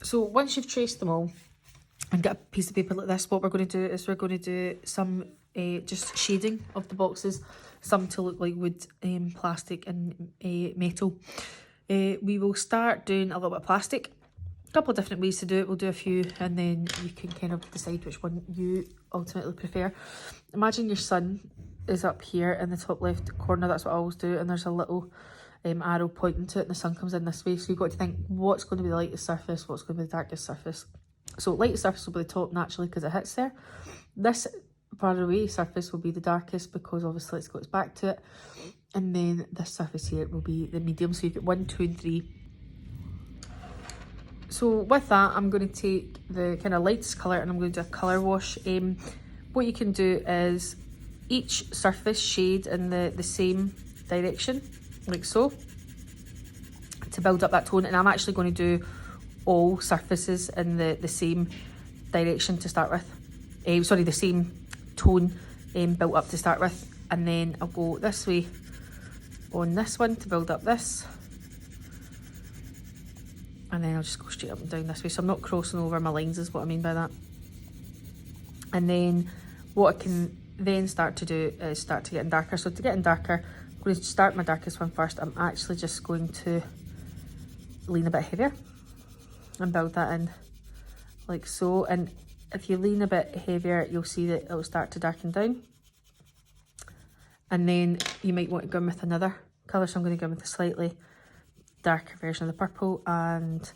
So once you've traced them all and get a piece of paper like this, what we're going to do is we're going to do some just shading of the boxes, some to look like wood, plastic and metal. We will start doing a little bit of plastic. A couple of different ways to do it. We'll do a few and then you can kind of decide which one you ultimately prefer. Imagine your sun is up here in the top left corner. That's what I always do, and there's a little arrow pointing to it and the sun comes in this way. So you've got to think what's going to be the lightest surface, what's going to be the darkest surface. So lightest surface will be the top naturally because it hits there. This far away surface will be the darkest because obviously it's got its back to it. And then this surface here will be the medium. So you get 1, 2 and 3. So with that, I'm going to take the kind of lightest colour and I'm going to do a colour wash. What you can do is each surface shade in the same direction, like so, to build up that tone. And I'm actually going to do all surfaces in the same direction to start with. Sorry, the same tone built up to start with. And then I'll go this way on this one to build up this. And then I'll just go straight up and down this way. So I'm not crossing over my lines is what I mean by that. And then what I can then start to do is start to get in darker. So to get in darker, I'm going to start my darkest one first. I'm actually just going to lean a bit heavier and build that in like so. And if you lean a bit heavier, you'll see that it'll start to darken down. And then you might want to go in with another colour. So I'm going to go in with a slightly darker version of the purple and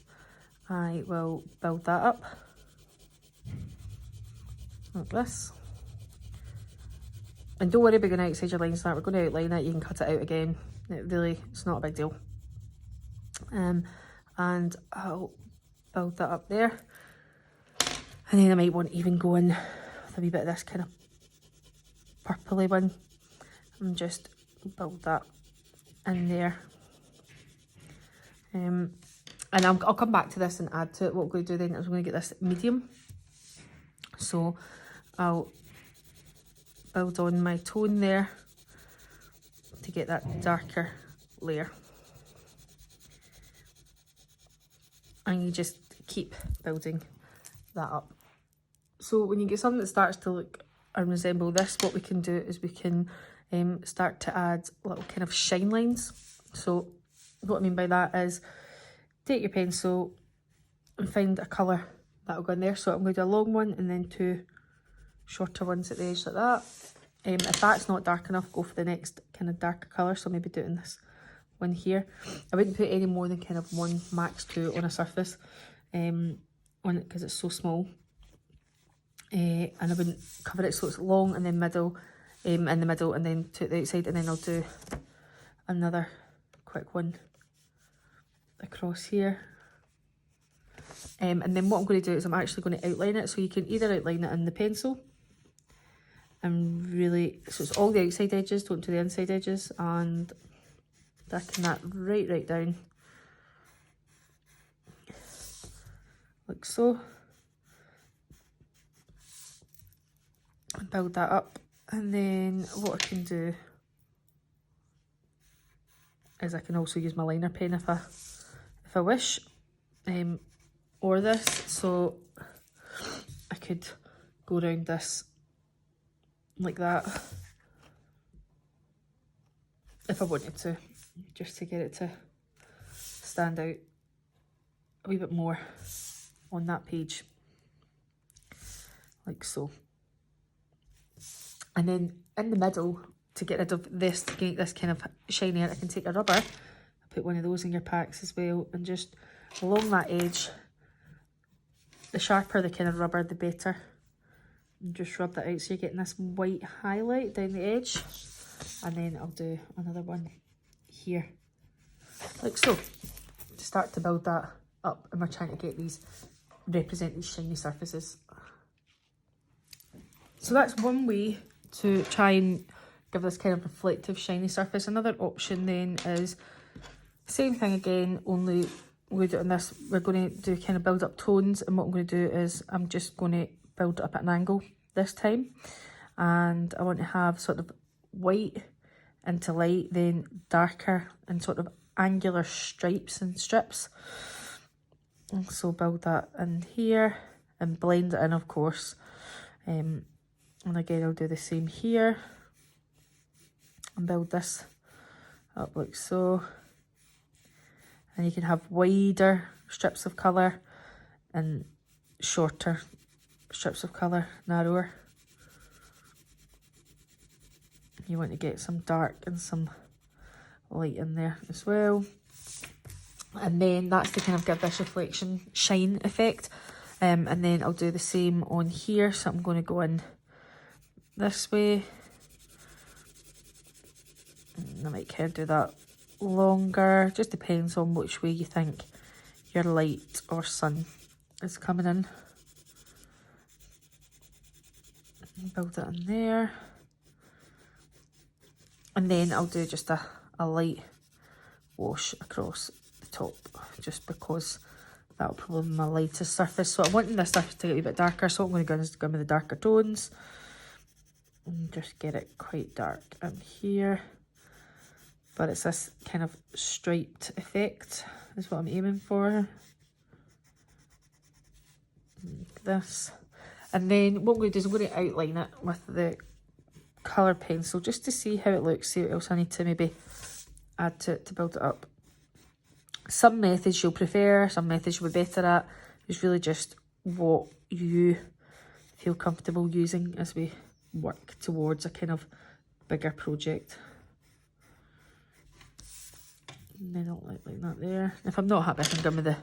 I will build that up like this. And don't worry about going outside your lines. That we're going to outline it. You can cut it out again. It's not a big deal. And I'll build that up there. And then I might want to even go in with a wee bit of this kind of purpley one and just build that in there. And I'll come back to this and add to it. What we're going to do then is we're going to get this medium. So I'll build on my tone there to get that darker layer. And you just keep building that up. So when you get something that starts to look and resemble this, what we can do is we can start to add little kind of shine lines. So what I mean by that is take your pencil and find a colour that'll go in there. So I'm going to do a long one and then 2 shorter ones at the edge like that. If that's not dark enough, go for the next kind of darker colour. So maybe doing this one here. I wouldn't put any more than kind of 1, max 2 on a surface on it because it's so small. And I wouldn't cover it so it's long and then middle, in the middle and then 2 at the outside, and then I'll do another quick one across here. And then what I'm going to do is I'm actually going to outline it. So you can either outline it in the pencil and really, so it's all the outside edges, don't do the inside edges, and darken that right down like so, and build that up. And then what I can do is I can also use my liner pen if I wish, or this. So I could go around this like that if I wanted to, just to get it to stand out a wee bit more on that page, like so. And then in the middle, to get rid of this, to get this kind of shiny, I can take a rubber, put one of those in your packs as well, and just along that edge, the sharper the kind of rubber, the better. And just rub that out so you're getting this white highlight down the edge. And then I'll do another one here, like so, to start to build that up. And we're trying to get these, represent these shiny surfaces. So that's one way to try and give this kind of reflective shiny surface. Another option then is same thing again, only we're doing this, we're going to do kind of build up tones, and what I'm going to do is I'm just going to build it up at an angle this time, and I want to have sort of white into light, then darker and sort of angular stripes and strips. So build that in here and blend it in, of course. And again, I'll do the same here and build this up like so. And you can have wider strips of colour and shorter strips of colour, narrower. You want to get some dark and some light in there as well. And then that's to kind of give this reflection shine effect. And then I'll do the same on here. So I'm going to go in this way. And I might kind of do that longer. Just depends on which way you think your light or sun is coming in. Build it in there. And then I'll do just a light wash across the top, just because that'll probably be my lightest surface. So I'm wanting this surface to get a bit darker, so what I'm going to go is go with the darker tones. And just get it quite dark in here. But it's this kind of striped effect is what I'm aiming for. Like this. And then what I'm going to do is I'm going to outline it with the colour pencil just to see how it looks, see what else I need to maybe add to it to build it up. Some methods you'll prefer, some methods you'll be better at. It's really just what you feel comfortable using as we work towards a kind of bigger project. And then I'll like that there. If I'm not happy, I can go with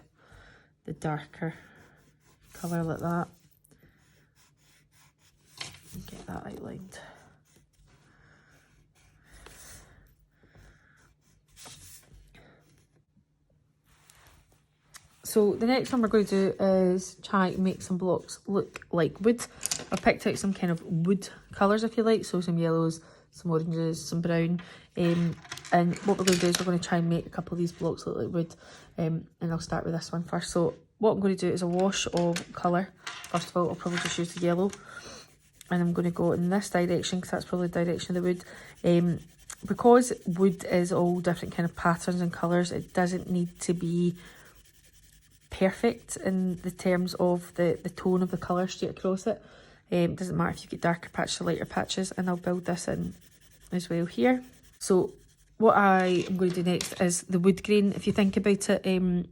the darker colour like that. And get that outlined. So the next one we're going to do is try and make some blocks look like wood. I've picked out some kind of wood colours if you like, so some yellows, some oranges, some brown. And what we're going to do is we're going to try and make a couple of these blocks look like wood. And I'll start with this one first. So what I'm going to do is a wash of colour. First of all, I'll probably just use the yellow. And I'm going to go in this direction because that's probably the direction of the wood. Because wood is all different kind of patterns and colours, it doesn't need to be perfect in the terms of the tone of the colour straight across it. It doesn't matter if you get darker patches or lighter patches, and I'll build this in as well here. So what I am going to do next is the wood grain. If you think about it,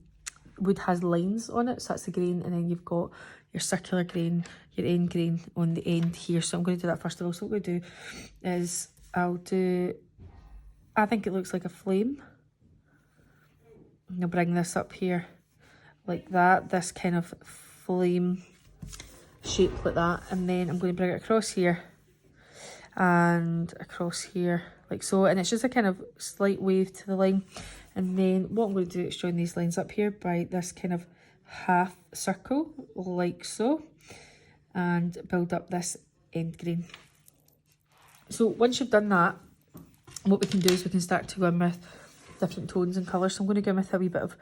wood has lines on it, so that's the grain, and then you've got your circular grain, your end grain on the end here. So I'm going to do that first of all. So what I'm going to do is I think it looks like a flame. And I'll bring this up here like that, this kind of flame shape like that, and then I'm going to bring it across here and across here like so, and it's just a kind of slight wave to the line. And then what I'm going to do is join these lines up here by this kind of half circle like so, and build up this end grain. So once you've done that, what we can do is we can start to go in with different tones and colours. So I'm going to go in with a wee bit of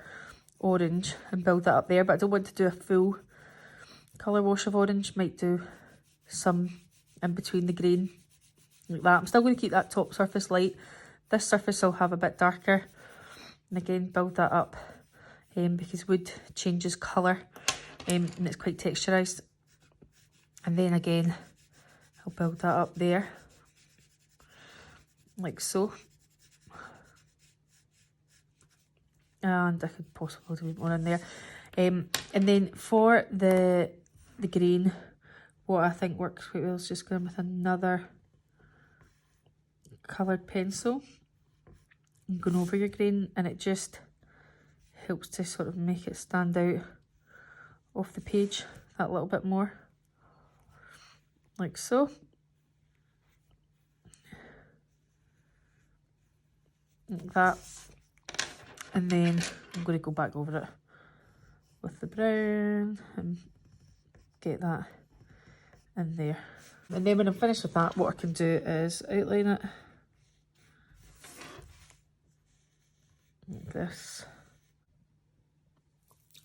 orange and build that up there, but I don't want to do a full colour wash of orange. Might do some in between the grain like that. I'm still going to keep that top surface light. This surface I'll have a bit darker, and again build that up because wood changes colour and it's quite texturised. And then again I'll build that up there like so. And I could possibly do more in there. And then for the grain, what I think works quite well is just going with another coloured pencil and going over your grain, and it just helps to sort of make it stand out off the page that little bit more, like so. Like that. And then I'm going to go back over it with the brown and get that in there. And then when I'm finished with that, what I can do is outline it like this.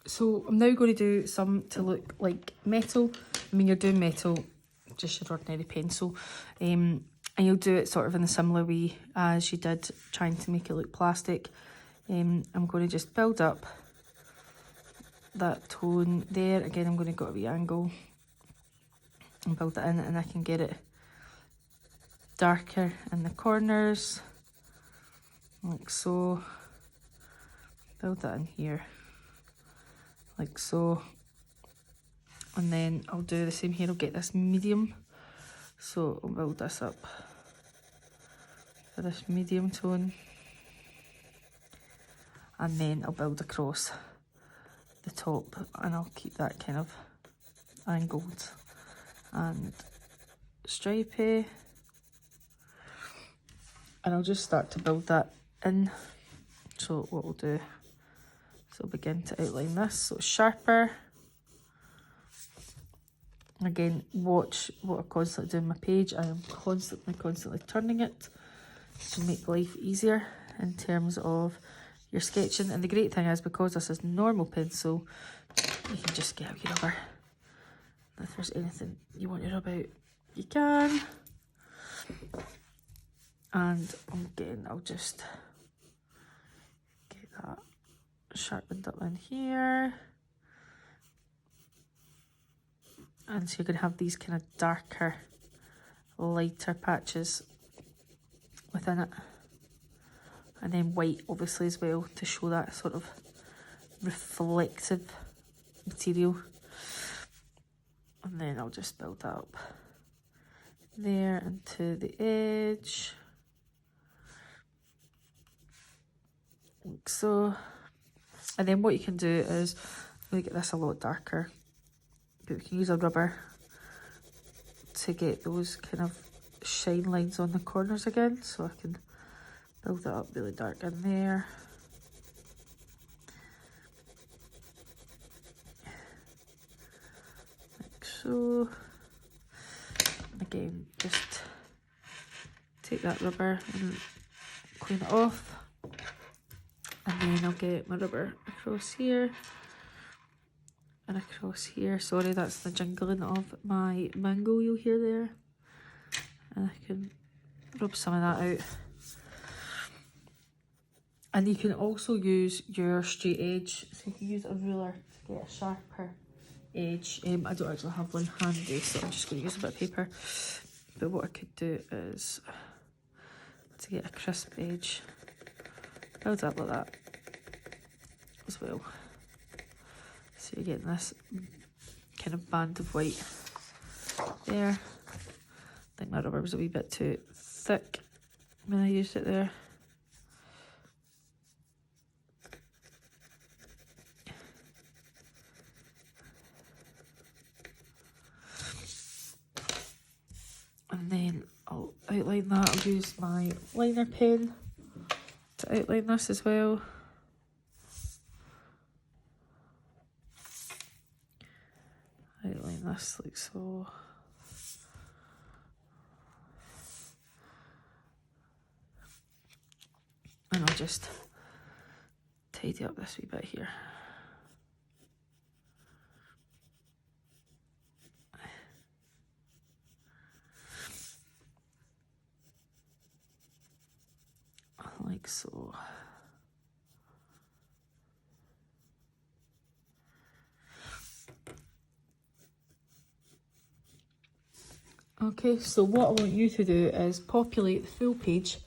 So I'm now going to do some to look like metal. I mean, you're doing metal, just your ordinary pencil. And you'll do it sort of in a similar way as you did trying to make it look plastic. I'm going to just build up that tone there. Again, I'm going to go a wee angle and build it in, and I can get it darker in the corners, like so. Build that in here, like so. And then I'll do the same here. I'll get this medium, so I'll build this up for this medium tone. And then I'll build across the top, and I'll keep that kind of angled and stripy. And I'll just start to build that in. So what we'll do is I'll begin to outline this, so it's sharper. Again, watch what I constantly do on my page. I am constantly turning it to make life easier in terms of your sketching. And the great thing is, because this is normal pencil, you can just get out your rubber. If there's anything you want to rub out, you can. And I'll just get that sharpened up in here. And so you're going to have these kind of darker, lighter patches within it. And then white, obviously, as well, to show that sort of reflective material. And then I'll just build that up there and to the edge, like so. And then what you can do is make this a lot darker, but we can use a rubber to get those kind of shine lines on the corners again. So I can build that up really dark in there. Like so. Again, just take that rubber and clean it off. And then I'll get my rubber across here and across here. Sorry, that's the jingling of my mango you'll hear there. And I can rub some of that out. And you can also use your straight edge. So you can use a ruler to get a sharper edge. I don't actually have one handy, so I'm just going to use a bit of paper. But what I could do is, to get a crisp edge, build up like that as well. So you're getting this kind of band of white there. I think my rubber was a wee bit too thick when I used it there. And then I'll outline that. I'll use my liner pen to outline this as well. Outline this like so. And I'll just tidy up this wee bit here. Like so. Okay, so what I want you to do is populate the full page,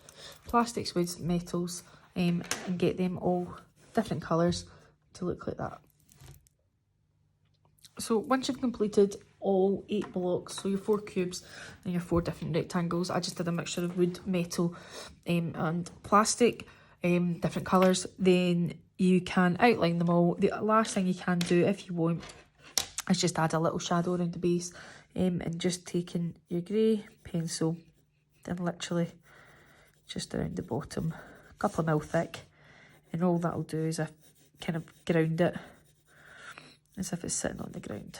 plastics, woods, metals, and get them all different colours to look like that. So once you've completed all 8 blocks, so your 4 cubes and your 4 different rectangles, I just did a mixture of wood, metal and plastic, different colours, then you can outline them all. The last thing you can do, if you want, is just add a little shadow around the base, and just taking your grey pencil, then literally just around the bottom, a couple of mil thick, and all that'll do is kind of ground it as if it's sitting on the ground.